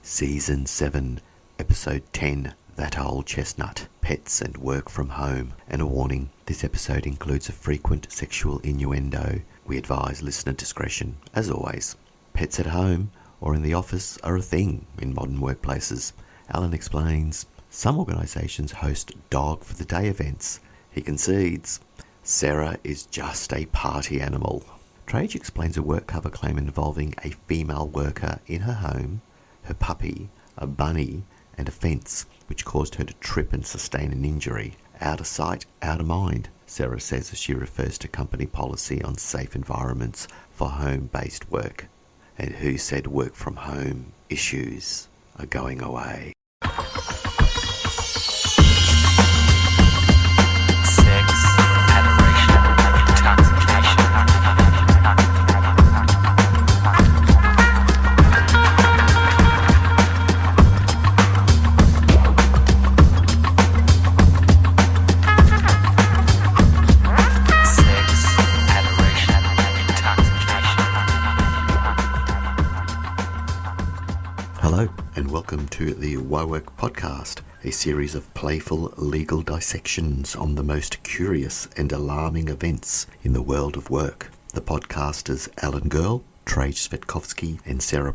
Season 7, Episode 10, That Old Chestnut, Pets and Work from Home. And a warning, this episode includes a frequent sexual innuendo. We advise listener discretion, as always. Pets at home or in the office are a thing in modern workplaces. Alan explains, some organisations host dog for the day events. He concedes, Sara is just a party animal. Trajce explains a work cover claim involving a female worker in her home, her puppy, a bunny, and a fence, which caused her to trip and sustain an injury. Out of sight, out of mind, Sara says as she refers to company policy on safe environments for home-based work. And who said work from home issues are going away? Hello, and welcome to the Work podcast, a series of playful legal dissections on the most curious and alarming events in the world of work. The podcasters Alan Girl, Trajce and Sara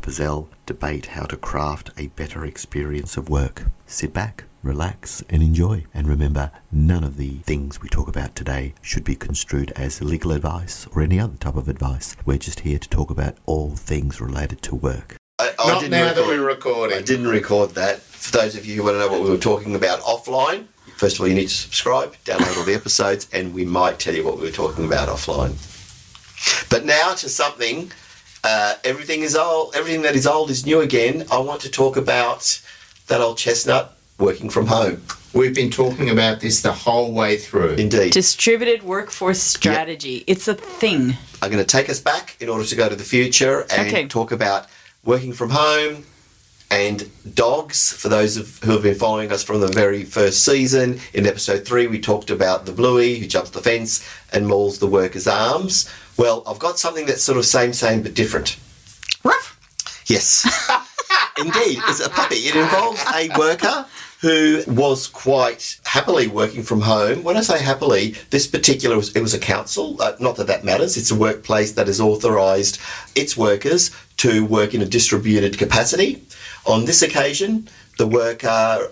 debate how to craft a better experience of work. Sit back, relax, and enjoy. And remember, none of the things we talk about today should be construed as legal advice or any other type of advice. We're just here to talk about all things related to work. Not now that we're recording. I didn't record that. For those of you who want to know what we were talking about offline, first of all, you need to subscribe, download all the episodes, and we might tell you what we were talking about offline. But now to something, everything that is old is new again. I want to talk about that old chestnut, working from home. We've been talking about this the whole way through. Indeed. Distributed workforce strategy. Yep. It's a thing. I'm going to take us back in order to go to the future and talk about working from home and dogs. For those who have been following us from the very first season, in episode 3 we talked about the Bluey who jumps the fence and mauls the workers' arms. Well, I've got something that's sort of same but different. Ruff. Yes. Indeed, it's a puppy. It involves a worker who was quite happily working from home. When I say happily, this particular, it was a council, not that matters. It's a workplace that has authorised its workers to work in a distributed capacity. On this occasion, the worker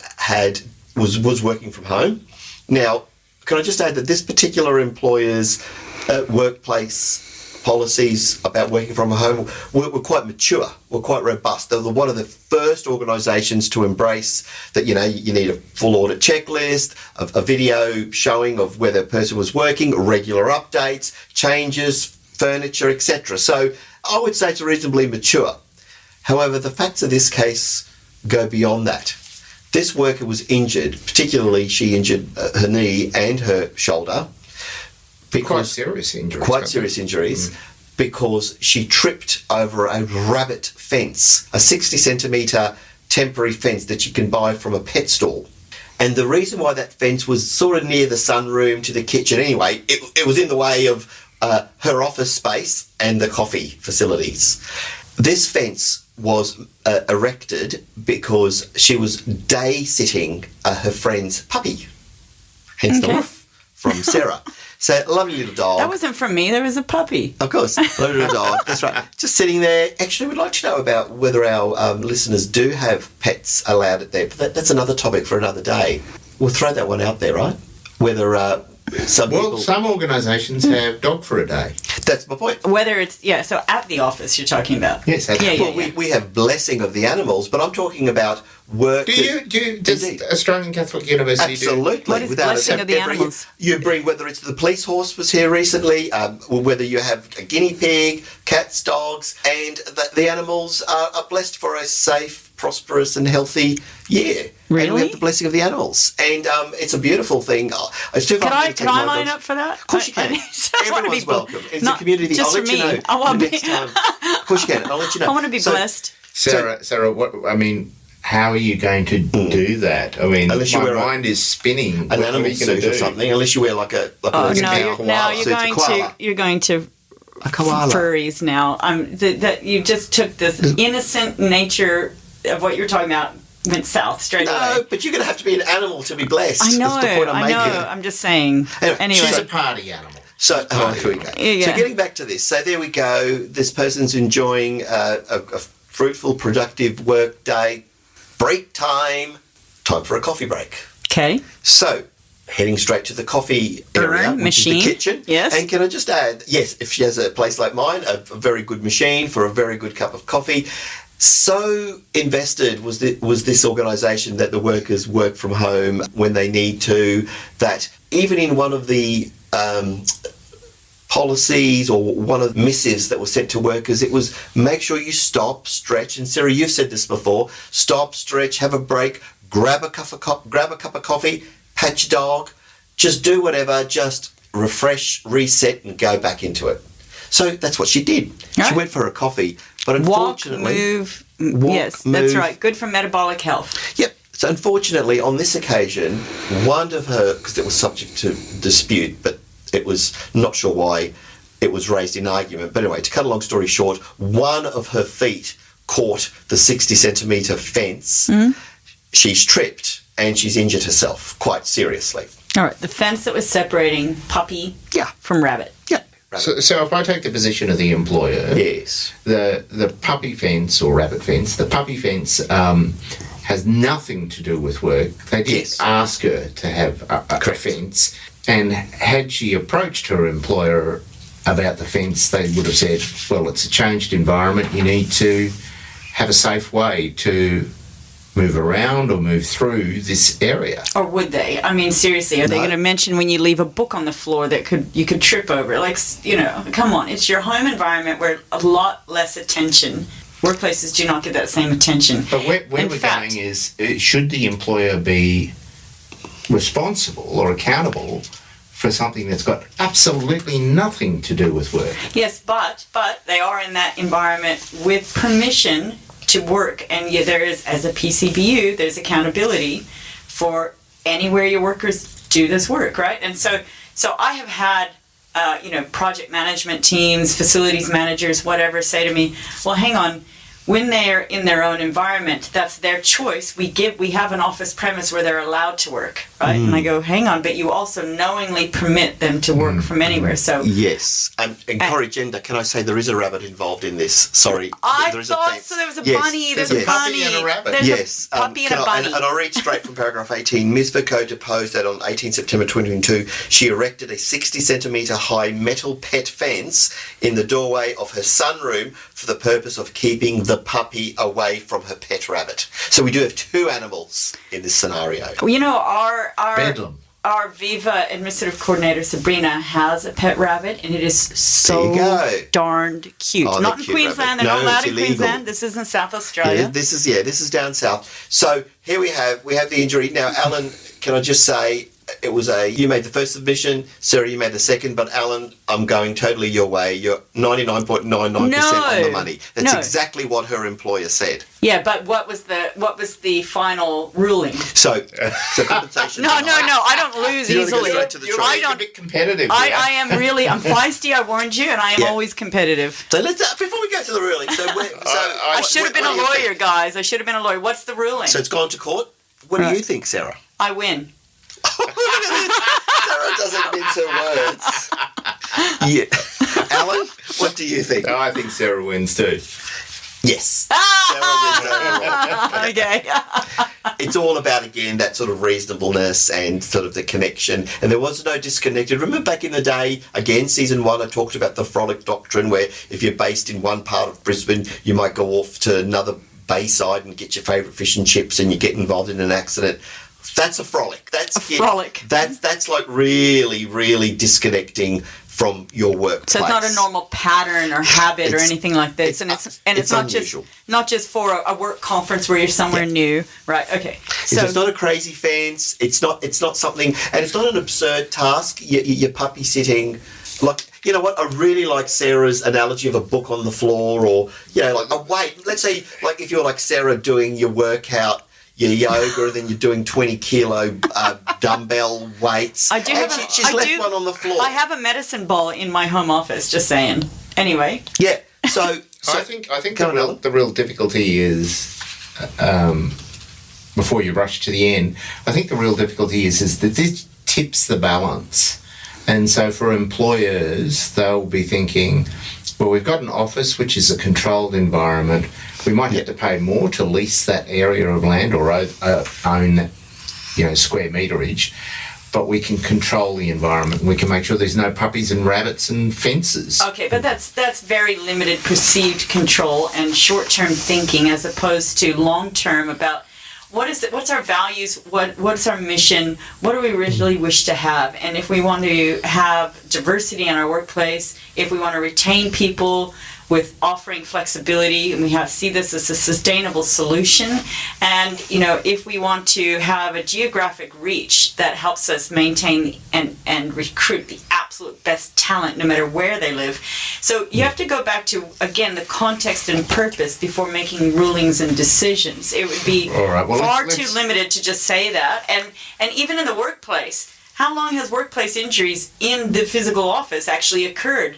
was working from home. Now, can I just add that this particular employer's workplace policies about working from home were quite mature, were quite robust. They were one of the first organisations to embrace that, you need a full audit checklist, a video showing of where the person was working, regular updates, changes, furniture, etc. So I would say it's reasonably mature. However, the facts of this case go beyond that. This worker was injured, particularly she injured her knee and her shoulder. Quite serious injuries. Because she tripped over a rabbit fence, a 60 centimetre temporary fence that you can buy from a pet store. And the reason why that fence was sort of near the sunroom to the kitchen anyway, it was in the way of her office space and the coffee facilities. This fence was erected because she was day sitting her friend's puppy, hence the roof from Sara. So, a lovely little dog. That wasn't from me. There was a puppy. Of course, lovely little dog. That's right. Just sitting there. Actually, we'd like to know about whether our listeners do have pets allowed at there. But that's another topic for another day. We'll throw that one out there, right? Whether some organisations have dog for a day. That's my point. Whether it's, so at the office you're talking about. Yes. We have blessing of the animals, but I'm talking about work. Does Australian Catholic University Absolutely. What is blessing of the animals? You bring, whether it's the police horse was here recently, or whether you have a guinea pig, cats, dogs, and the animals are blessed for a safe, prosperous and healthy year. Really? And we have the blessing of the animals. And it's a beautiful thing. Can I line up for that? Of course you can. Everyone's welcome. It's a community. Just I'll let you know next time. Of course you can. I'll let you know. I want to be blessed. Sara, how are you going to do that? I mean, my mind is spinning. An animal suit or something, unless you wear like a koala. You're going to a koala. Furries now. That you just took this innocent nature of what you were talking about went south straight away. No, but you're going to have to be an animal to be blessed. I know. That's the point I'm making. I'm just saying. Anyway, She's a party animal. So, here we go. Yeah. So getting back to this. So there we go. This person's enjoying a fruitful, productive work day. Break time. Time for a coffee break. Okay. So, heading straight to the coffee area, which machine. is the kitchen. Yes. And can I just add, yes, if she has a place like mine, a very good machine for a very good cup of coffee. So invested was this organisation that the workers work from home when they need to, that even in one of the policies or one of the missives that was sent to workers, it was make sure you stop, stretch, and Sarah, you've said this before, stop, stretch, have a break, grab a cup of coffee, pat your dog, just do whatever, just refresh, reset, and go back into it. So that's what she did. Right. She went for a coffee, but unfortunately... Yes, that's right. Good for metabolic health. Yep. So unfortunately, on this occasion, one of her, because it was subject to dispute, but it was not sure why it was raised in argument. But anyway, to cut a long story short, one of her feet caught the 60-centimetre fence. Mm. She's tripped and she's injured herself quite seriously. All right, the fence that was separating puppy from rabbit. Yeah. So if I take the position of the employer, yes, the puppy fence or rabbit fence, the puppy fence has nothing to do with work. They did ask her to have a fence, and had she approached her employer about the fence, they would have said, well, it's a changed environment, you need to have a safe way to move around or move through this area. Or would they? I mean, seriously, are they going to mention when you leave a book on the floor that you could trip over? Like, come on, it's your home environment where a lot less attention. Workplaces do not get that same attention. But where we're going is, should the employer be responsible or accountable for something that's got absolutely nothing to do with work? Yes, but they are in that environment with permission to work, and there is, as a PCBU, there's accountability for anywhere your workers do this work, right? And so I have had, project management teams, facilities managers, whatever, say to me, well, hang on, when they're in their own environment, that's their choice. We have an office premise where they're allowed to work, right? And I go, hang on, but you also knowingly permit them to work from anywhere. So yes, and corrigenda, can I say there is a rabbit involved in this? Sorry, there is a fence. So there was a bunny. There's a bunny and a rabbit. There's a puppy and a bunny. And I'll read straight from paragraph 18. Ms. Vercoe deposed that on 18 September 2022, she erected a 60-centimetre high metal pet fence in the doorway of her sunroom for the purpose of keeping the puppy away from her pet rabbit. So we do have two animals in this scenario. Bedlam. Our Viva administrative coordinator Sabrina has a pet rabbit, and it is so darned cute. Not in Queensland. They're not allowed in Queensland. This is in South Australia. Yeah, this is down south. So here we have the injury. Now, Alan, can I just say, you made the first submission, Sarah, you made the second, but Alan, I'm going totally your way. You're 99.99% on the money. That's exactly what her employer said. Yeah, but what was the final ruling? So compensation. No, I don't lose easily. You're a bit competitive. I'm feisty, I warned you, and I am always competitive. So let's before we go to the ruling, I should have been a lawyer, guys. I should have been a lawyer. What's the ruling? So it's gone to court. What do you think, Sarah? I win. Look at this. Sarah doesn't mince her words. Yeah. Alan, what do you think? I think Sarah wins too. Yes. Sarah wins. Okay. It's all about, again, that sort of reasonableness and sort of the connection. And there was no disconnected. Remember back in the day, again, season 1, I talked about the frolic doctrine, where if you're based in one part of Brisbane, you might go off to another bayside and get your favourite fish and chips, and you get involved in an accident. That's a frolic. That's a frolic. That's like really, really disconnecting from your workplace. So it's not a normal pattern or habit or anything like this, and it's not just for a work conference where you're somewhere new, right? Okay. So it's not a crazy fence. It's not something, and it's not an absurd task. Your puppy sitting, like, you know what? I really like Sarah's analogy of a book on the floor, or like a weight. Let's say, like, if you're like Sarah doing your workout, your yoga, and then you're doing 20-kilo dumbbell weights. She's left one on the floor. I have a medicine ball in my home office, just saying. Anyway. Yeah. So I think the real difficulty is before you rush to the end, I think the real difficulty is that this tips the balance. And so for employers, they'll be thinking, well, we've got an office which is a controlled environment. We might have to pay more to lease that area of land or own that, square meterage, but we can control the environment. We can make sure there's no puppies and rabbits and fences. Okay, but that's very limited perceived control and short-term thinking as opposed to long-term about what's our values, what's our mission, what do we really wish to have, and if we want to have diversity in our workplace, if we want to retain people with offering flexibility, and we see this as a sustainable solution, and if we want to have a geographic reach that helps us maintain and recruit the absolute best talent no matter where they live. So you have to go back to, again, the context and purpose before making rulings and decisions. It would be far too limited to just say that. And even in the workplace, how long has workplace injuries in the physical office actually occurred?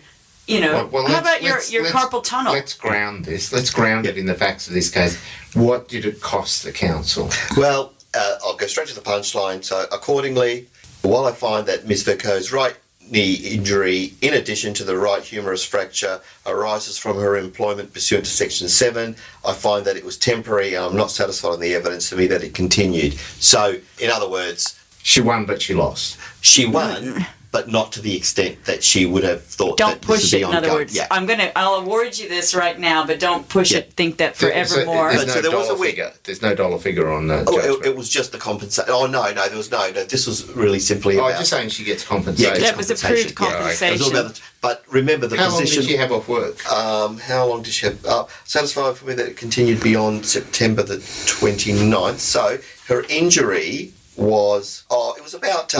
How about your carpal tunnel? Let's ground this. Let's ground it in the facts of this case. What did it cost the council? Well, I'll go straight to the punchline. So accordingly, while I find that Ms. Vercoe's right knee injury, in addition to the right humerus fracture, arises from her employment pursuant to Section 7, I find that it was temporary, and I'm not satisfied on the evidence to me that it continued. So, in other words... She won, but she lost. She won, but not to the extent that she would have thought don't that this push would be it, in ongoing. other words. Yeah. I'll award you this right now, but don't push it, think that forevermore. There's no dollar figure. There's no dollar figure on that. It was just the compensation. Oh, no, there was no. This was really simply about... I'm just saying she gets compensation. Yeah, it was approved compensation. But remember the position... How long did she have off work? How long did she have... satisfied for me that it continued beyond September the 29th. So her injury was... it was about...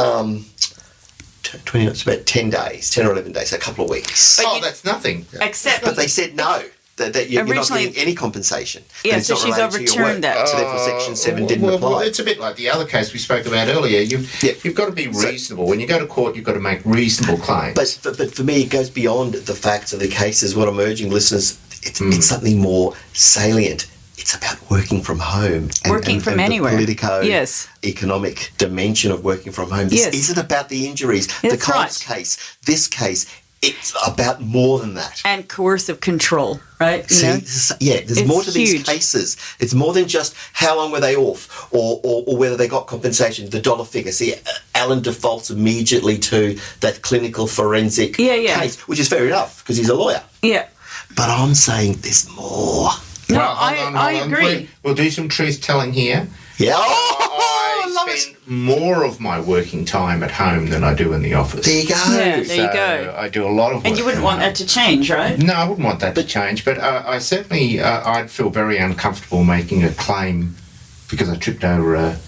20, it's about 10 days, 10 or 11 days, a couple of weeks. That's nothing. But they said no, that you're not getting any compensation. Yeah, so she's overturned that. So therefore Section 7 didn't apply. Well, it's a bit like the other case we spoke about earlier. You've got to be reasonable. When you go to court, you've got to make reasonable claims. But for me, it goes beyond the facts of the cases. What I'm urging listeners, it's something more salient. It's about working from home. Working from anywhere. The politico-economic dimension of working from home. This isn't about the injuries. The Coles case, this case, it's about more than that. And coercive control, right? There's more to these cases. It's more than just how long were they off or whether they got compensation, the dollar figure. See, Alan defaults immediately to that clinical forensic case, which is fair enough because he's a lawyer. Yeah. But I'm saying there's more. No, I agree. We'll do some truth telling here. Yeah. I spend more of my working time at home than I do in the office. There you go. Yeah, there you go. I do a lot of work. And you wouldn't want that to change, right? No, I wouldn't want that to change. But I certainly, I'd feel very uncomfortable making a claim because I tripped over a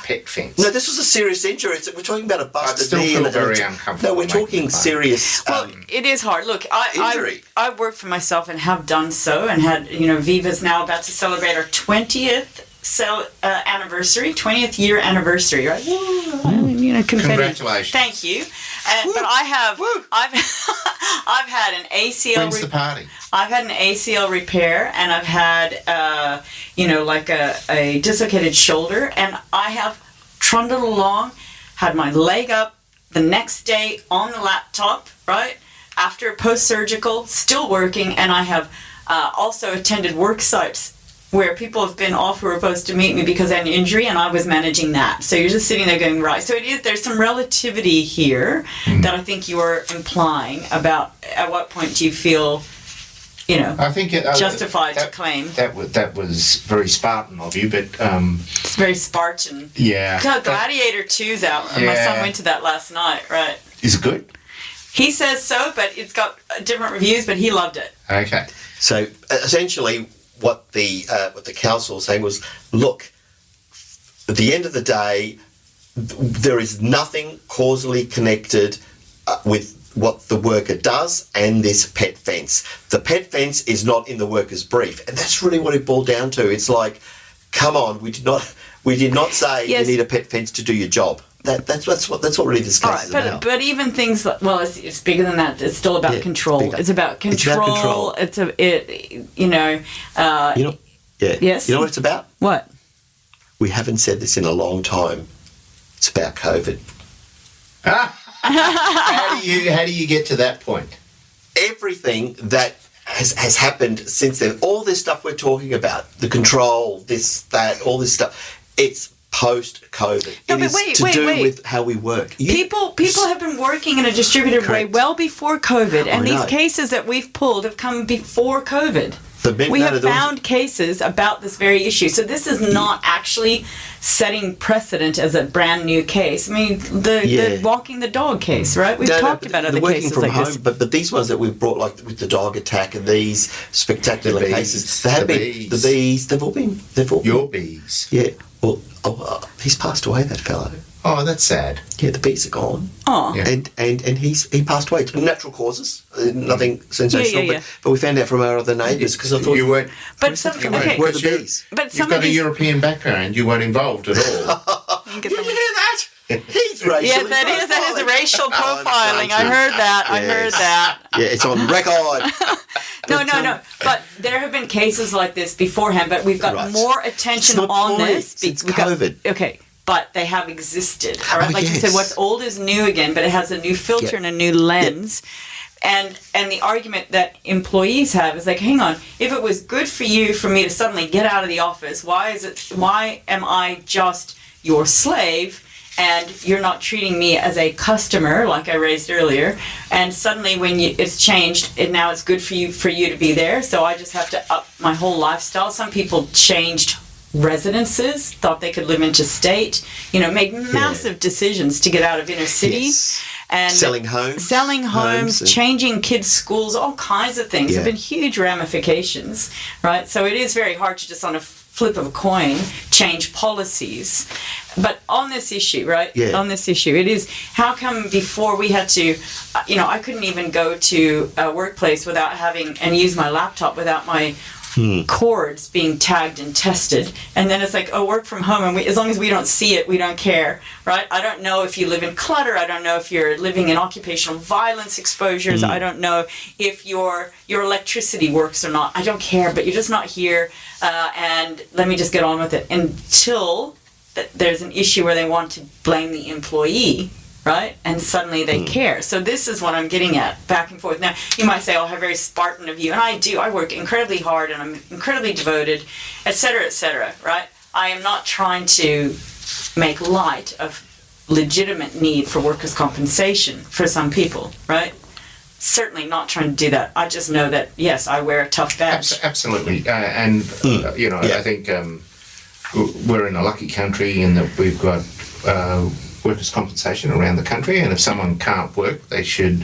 pet fence. No, this was a serious injury. We're talking about a busted knee. I still feel very uncomfortable. No, we're talking serious. Well, it is hard. Look, injury. I work for myself and have done so, and had Viva's now about to celebrate our 20th anniversary, 20th year anniversary, right? Confetti. Congratulations. Thank you. But I've had an ACL. When's the party? I've had an ACL repair, and I've had a dislocated shoulder, and I have trundled along, had my leg up the next day on the laptop, right after post-surgical, still working, and I have also attended work sites where people have been off who were supposed to meet me because I had an injury, and I was managing that. So you're just sitting there going, right. So there's some relativity here that I think you are implying about at what point do you feel, I think justified to claim. That was very Spartan of you, but... it's very Spartan. Yeah. Gladiator 2's out. Yeah. My son went to that last night, right? Is it good? He says so, but it's got different reviews, but he loved it. Okay. So essentially... What the council was saying was, look, at the end of the day, there is nothing causally connected with what the worker does and this pet fence. The pet fence is not in the worker's brief, and that's really what it boiled down to. It's like, come on, we did not say you need a pet fence to do your job. That's what really this case is about. But even things like, well, it's bigger than that. It's still about control. It's about control. Yeah. Yes. You know what it's about? What? We haven't said this in a long time. It's about COVID. How do you get to that point? Everything that has happened since then, all this stuff we're talking about, the control, this, that, all this stuff, it's post-COVID. No, it but is wait, to wait, do wait. with how we work. People have been working in a distributed way Correct. well before COVID, and I these know. cases that we've pulled have come before COVID. The We have found cases about this very issue. So this is not actually setting precedent as a brand new case. I mean, the walking the dog case, right? We've talked about other working cases from like home, this. but these ones that we've brought, like with the dog attack and these spectacular The bees. cases, they have The been bees. the bees. They've all been Your bees. Yeah. Well, he's passed away. That fellow. Oh, that's sad. Yeah, the bees are gone. Oh, Yeah. And he passed away. It's been natural causes, nothing sensational. yeah. But we found out from our other neighbours because I thought You weren't. but some You weren't. okay, Where are the Because bees? but You've some got of a these. European background. You weren't involved at all. You can Did get you them- hear that? He's racially Yeah, that is racial profiling. I heard that. I heard that. Yeah, it's on record. No. But there have been cases like this beforehand, but we've got Right. more It's attention not on point. this. It's We've got- COVID. Okay, but they have existed. All right, Oh, like you said, yes. what's old is new again, but it has a new filter Yep. and a new lens. And the argument that employees have is like, hang on, if it was good for you for me to suddenly get out of the office, why am I just your slave and you're not treating me as a customer like I raised earlier? And suddenly when it's changed, now it's good for you to be there, so I just have to up my whole lifestyle. Some people changed residences, thought they could live interstate, made massive decisions to get out of inner city. Yes. And Selling homes and- changing kids' schools, all kinds of things. Yeah. There have been huge ramifications, right? So it is very hard to just on a flip of a coin change policies. But on this issue, right? Yeah. On this issue, it is how come before we had to, I couldn't even go to a workplace without having and use my laptop without my cords being tagged and tested, and then it's like, work from home, and as long as we don't see it, we don't care, right? I don't know if you live in clutter. I don't know if you're living in occupational violence exposures. I don't know if your electricity works or not. I don't care, but you're just not here, and let me just get on with it until there's an issue where they want to blame the employee. Right? And suddenly they care. So this is what I'm getting at, back and forth. Now, you might say, how very Spartan of you. And I do. I work incredibly hard and I'm incredibly devoted, et cetera, right? I am not trying to make light of legitimate need for workers' compensation for some people, right? Certainly not trying to do that. I just know that, yes, I wear a tough badge. Absolutely. I think we're in a lucky country in that we've got workers' compensation around the country, and if someone can't work, they should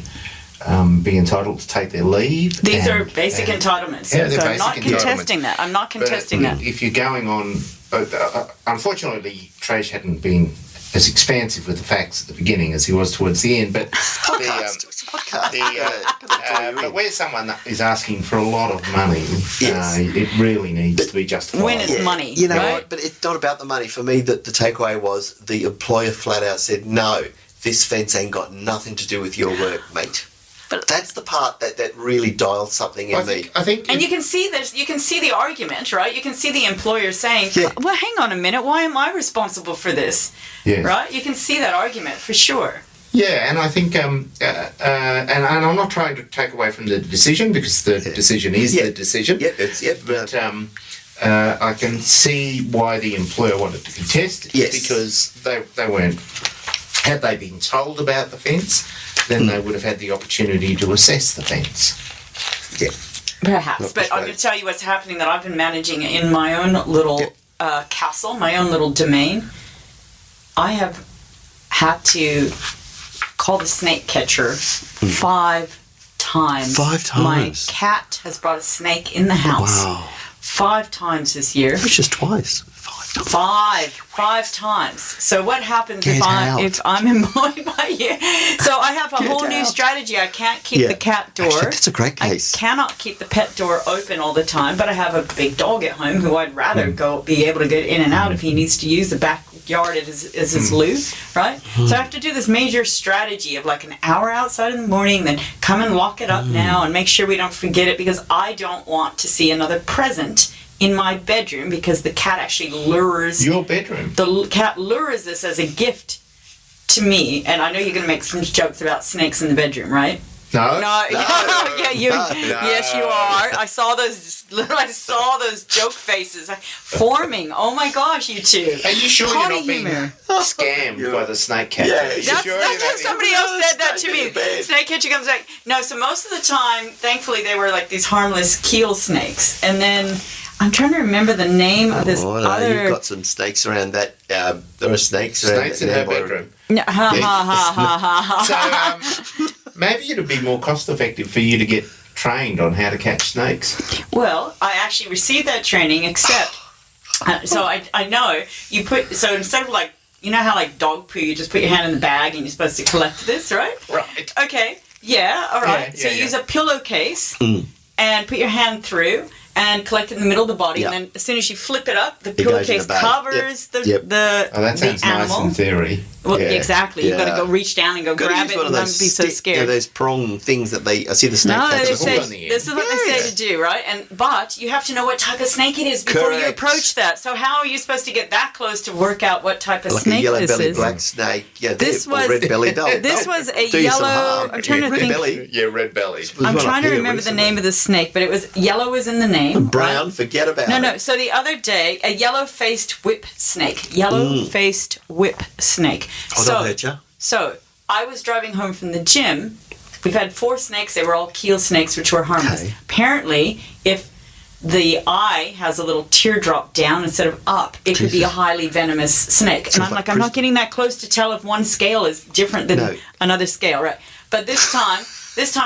be entitled to take their leave. These are basic entitlements. Yeah, they're so I'm basic not entitlements. contesting that. I'm not contesting that. If you're going on, unfortunately, Trajce hadn't been as expansive with the facts at the beginning as he was towards the end, but It's a podcast. but where someone is asking for a lot of money, Yes. it really needs to be justified. When is money, You know right? what? But it's not about the money. For me, the takeaway was the employer flat out said, no, this fence ain't got nothing to do with your work, mate. But that's the part that really dials something in me. I think And you can see this. You can see the argument, right? You can see the employer saying, Yeah. "Well, hang on a minute. Why am I responsible for this?" Yes. Right? You can see that argument for sure. Yeah, and I think, and I'm not trying to take away from the decision because the decision is the decision. But I can see why the employer wanted to contest it. Yes. Because they weren't. Had they been told about the fence, then they would have had the opportunity to assess the fence. Yeah. Perhaps. Not But I'm going to tell you what's happening that I've been managing in my own little castle, my own little domain. I have had to call the snake catcher 5 times. 5 times? My cat has brought a snake in the house. Wow. 5 times this year. It's just twice. 5 times. Five times. So what happens Get out. if I'm employed by you? So I have a Get whole new out. strategy. I can't keep Yeah. the cat door. Actually, that's a great case. I cannot keep the pet door open all the time, but I have a big dog at home who I'd rather be able to get in and out if he needs to use the backyard as his loo, right? So I have to do this major strategy of like an hour outside in the morning, then come and lock it up now and make sure we don't forget it because I don't want to see another present in my bedroom because the cat actually lures... Your bedroom? The cat lures this as a gift to me, and I know you're going to make some jokes about snakes in the bedroom, right? No. Yeah, yes, you are. I saw those joke faces forming. Oh my gosh, you two. Are you sure Potty you're not being humor. scammed by the snake catcher? Yeah, That's what somebody else said that to me. bed. Snake catcher comes back. No, so most of the time, thankfully, they were like these harmless keel snakes. And then I'm trying to remember the name of this other. You've got some snakes around that. There are snakes around Snakes in her bedroom. No, So maybe it'd be more cost effective for you to get trained on how to catch snakes. Well, I actually received that training, except so I know you put so instead of like you know how like dog poo, you just put your hand in the bag and you're supposed to collect this, right? Right. Okay. Yeah. All right. Yeah, so yeah. use a pillowcase and put your hand through. And collect it in the middle of the body, and then as soon as you flip it up, the pillowcase covers the Oh, that sounds animal. nice in theory. Well, exactly. You've got to Yeah. go reach down and go grab it, and not be so scared. those prong things that I see the snake No, catchers. they say, on the end. this is what they say to do, right? But you have to know what type of snake it is before you Correct. approach that. So how are you supposed to get that close to work out what type of Like snake a yellow this belly is? black snake. Yeah, This or was- red belly dog. This was a Do you some yellow. harm. I'm trying to red think. belly. Yeah, red belly. I'm trying to remember the name of the snake, but it was yellow was in the name. Brown. right? Forget about it. No. So the other day, a yellow-faced whip snake. Yellow-faced whip snake. Oh, so, that'll hurt you. So I was driving home from the gym. We've had 4 snakes. They were all keel snakes, which were harmless. Okay. Apparently, if the eye has a little teardrop down instead of up, it could be a highly venomous snake. And I'm like like, I'm not getting that close to tell if one scale is different than another scale, right? But this time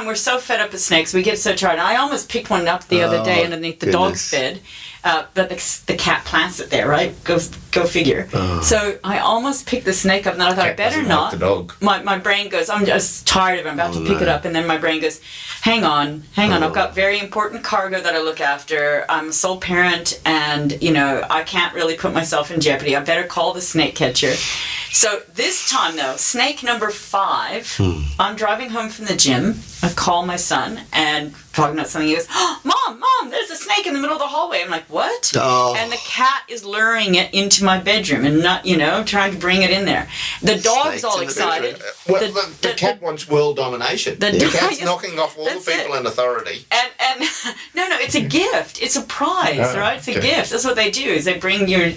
we're so fed up with snakes, we get so tired. I almost picked one up the other day underneath the dog's bed. But the cat plants it there, right? Go figure. So I almost picked the snake up, and then I thought I Cat better doesn't not. like the dog. My brain goes, I'm just tired of it. I'm about to pick it up, and then my brain goes, hang on. I've got very important cargo that I look after. I'm a sole parent, and I can't really put myself in jeopardy. I better call the snake catcher. So this time though, snake number 5. I'm driving home from the gym. I call my son and talking about something. He goes, oh, Mom, there's a snake in the middle of the hallway. I'm like, what? Oh. And the cat is luring it into my bedroom and not, trying to bring it in there. The dog's Snakes all in the excited. Well, the cat wants world domination. The cat's is- knocking off all the that's people it. in authority. And no, it's a gift. It's a prize, Oh, right? It's a okay. gift. That's what they do. Is they bring you.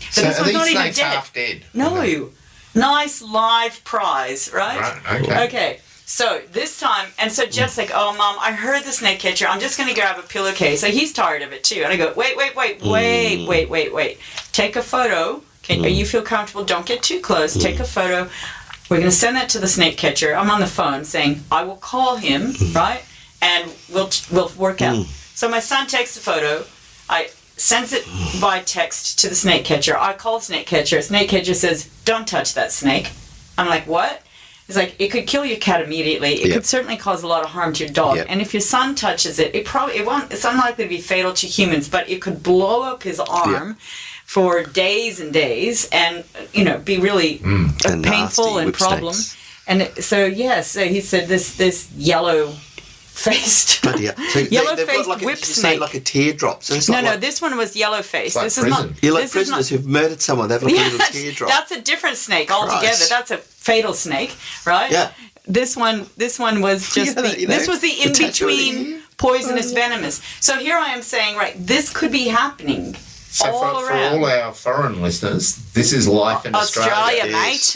So this are one's these not even snakes dead. half dead? No, nice live prize, right? Right, okay. Okay. So this time, and so Jeff's like, oh, Mom, I heard the snake catcher. I'm just going to grab a pillowcase. So he's tired of it too. And I go, wait. Take a photo. Okay, you feel comfortable? Don't get too close. Take a photo. We're going to send that to the snake catcher. I'm on the phone saying, I will call him, right? And we'll work out. So my son takes the photo. I sends it by text to the snake catcher. I call the snake catcher. Snake catcher says, don't touch that snake. I'm like, what? He's like, it could kill your cat immediately. It could certainly cause a lot of harm to your dog. Yep. And if your son touches it, it won't. It's unlikely to be fatal to humans, but it could blow up his arm for days and days, and be really And painful nasty and whip problem. snakes. And so he said this yellow-faced. Bloody hell. So Yellow-faced they've got like whip did you say snake. like a teardrop. So it's No, not like, this one was yellow-faced. like This is not. prison. you're like this is not- prisoners who've murdered someone. They have like a little teardrop. That's a different snake altogether. Christ. That's a fatal snake, right? Yeah. This one was just Yeah, this was the the in tattoo of the between ear. poisonous venomous. So here I am saying, right, this could be happening So all for around all our foreign listeners, this is life in Australia. mate.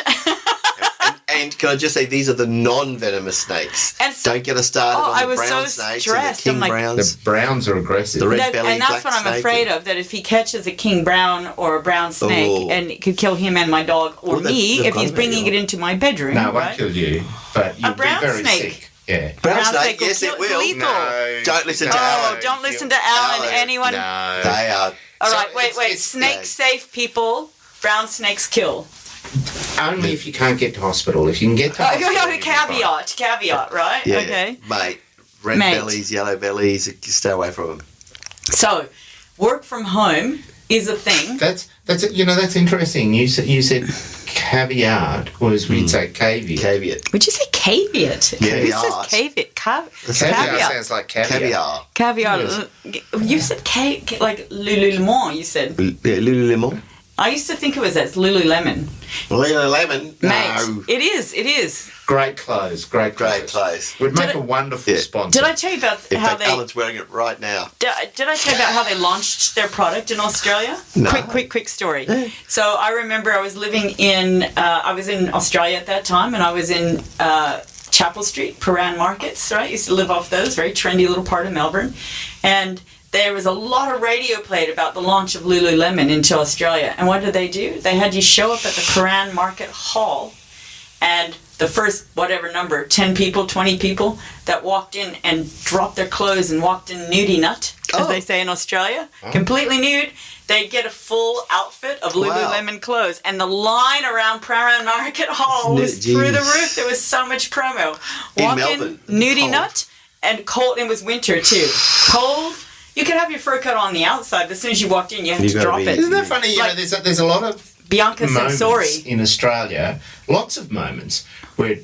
And can I just say, these are the non-venomous snakes. And so- Don't get us started Oh, on I the was brown so snakes stressed. and I'm the king like- browns. The browns are aggressive. The red belly and that's black what I'm snake afraid and- of, that if he catches a king brown or a brown snake, Oh. and it could kill him and my dog or Well, they've me got if he's it, bringing yeah. it into my bedroom, No, it won't right? kill you, but you'll be brown very snake. sick. Yeah. Brown Brown snake, snake will yes, kill- it will. lethal. No. Don't listen to Oh, Alan. don't listen to Alan. Alan. Anyone? No. They are. All So right, wait. it's- Snake safe people. Brown snakes kill. Only if you can't get to hospital. If you can get to hospital. you'll be fine. Caveat, right? Yeah, Okay. mate. Red Mate. bellies, yellow bellies. Stay away from them. So, work from home is a thing. That's interesting. You said caveat, whereas we'd say caveat. Caveat. Would you say caveat. Yeah, Who yeah. says caveat? Caviar sounds like caviar. Caviar. Yes. You said like Lululemon. You said. Yeah, Lululemon. I used to think it was that's Lululemon. Lululemon? Mate, No. it is. It is. Great clothes. Great clothes. Would make Did a it- wonderful Yeah. sponsor. Did I tell you about In how fact, they? Alan's wearing it right now. Did I tell you about how they launched their product in Australia? No. Quick story. So I remember I was living in, I was in Australia at that time, and I was in Chapel Street, Paran Markets, right? Used to live off those, very trendy little part of Melbourne. And there was a lot of radio played about the launch of Lululemon into Australia. And what did they do? They had you show up at the Paran Market Hall, and the first, whatever number, 10 people, 20 people that walked in and dropped their clothes and walked in nudie nut, as they say in Australia, completely nude, they'd get a full outfit of Lululemon clothes. And the line around Paran Market Hall was through the roof. There was so much promo. Walk in, Melbourne, nudie cold. nut, and cold. It was winter too. Cold. You could have your fur coat on the outside, but as soon as you walked in, you had You to gotta drop be- it. Isn't that funny? You know, there's a lot of Bianca moments Sensori. in Australia, lots of moments where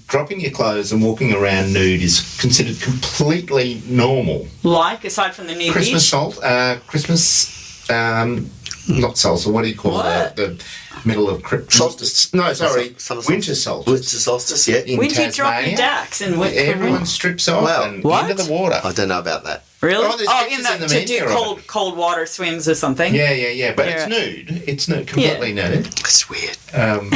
dropping your clothes and walking around nude is considered completely normal. Like, aside from the nude Christmas beach. salt, not salsa. What do you call What? the middle of Christmas? Solstice. No, sorry, Summer winter solstice. solstice. Winter solstice, yeah. In When do you drop your Tasmania, dacks and what? everyone strips off Wow. and What? into the water. I don't know about that. Really? Oh, there's pictures in the to do media of cold water swims or something. Yeah. But Yeah. it's nude. It's nude, completely nude. It's weird. Um,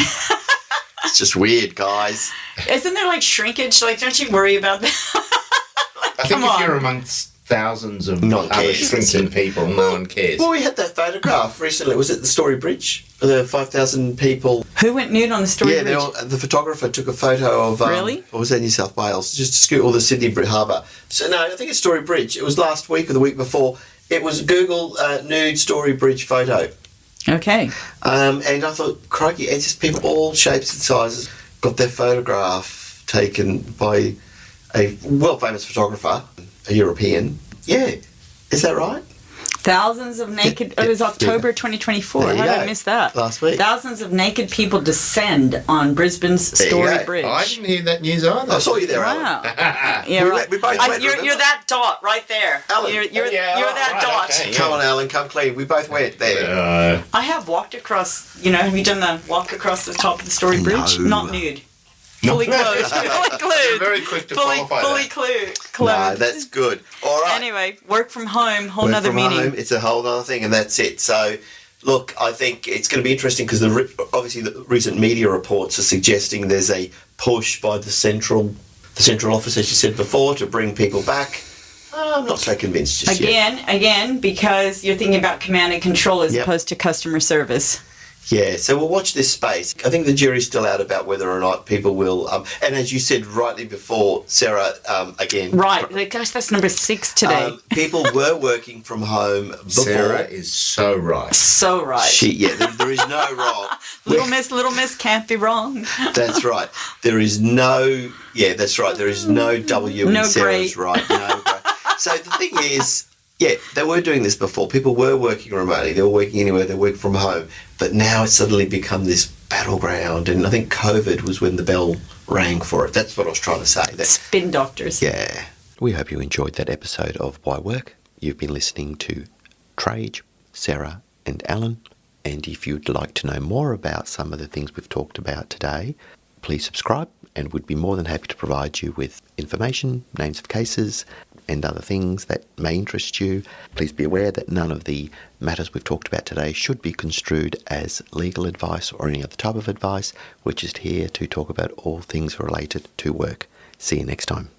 It's just weird, guys. Isn't there like shrinkage? Like, don't you worry about that? I think Come if on. you're amongst thousands of No one other cares. shrinking people, no one cares. Well, we had that photograph recently. Was it the Story Bridge? The 5,000 people. Who went nude on the story Yeah, bridge? the photographer took a photo of. Really? Or was that New South Wales? Just to scoot all the Sydney Harbour. So, no, I think it's Story Bridge. It was last week or the week before. It was Google nude Story Bridge photo. Okay. And I thought, crikey, it's just people all shapes and sizes got their photograph taken by a world-famous photographer, a European. Yeah, is that right? Thousands of naked. It was October 2024. There you How did go. I miss that? Last week. Thousands of naked people descend on Brisbane's There you Story go. Bridge. I didn't hear that news either. I saw you there, Alan. Wow. Yeah, We right. went- we both went, you're remember? that dot right there. Alan. You're Yeah, that right, dot. okay, yeah. Come on, Alan, come clean. We both went there. I have walked across. Have you done the walk across the top of the Story Bridge? No. Not nude. Fully clothed. Fully clothed. Very quick to fully, qualify fully that. clothed. No, that's good. All right. Anyway, work from home, whole Work nother from meaning. home, it's a whole other thing, and that's it. So, look, I think it's going to be interesting because obviously the recent media reports are suggesting there's a push by the central office, as you said before, to bring people back. I'm not so convinced just yet. Again, because you're thinking about command and control as Yep. opposed to customer service. Yeah, so we'll watch this space. I think the jury's still out about whether or not people will. And as you said rightly before, Sarah, again. Right. Like, gosh, that's number 6 today. People were working from home before. Sarah is so right. So right. There is no wrong. Little miss can't be wrong. That's right. There is no. Yeah, that's right. There is no W in No Sarah's grey. right. No grey. So the thing is, yeah, they were doing this before. People were working remotely. They were working anywhere. They worked from home. But now it's suddenly become this battleground. And I think COVID was when the bell rang for it. That's what I was trying to say. Spin doctors. Yeah. We hope you enjoyed that episode of Why Work. You've been listening to Trajce, Sarah and Alan. And if you'd like to know more about some of the things we've talked about today, please subscribe and we'd be more than happy to provide you with information, names of cases and other things that may interest you. Please be aware that none of the matters we've talked about today should be construed as legal advice or any other type of advice. We're just here to talk about all things related to work. See you next time.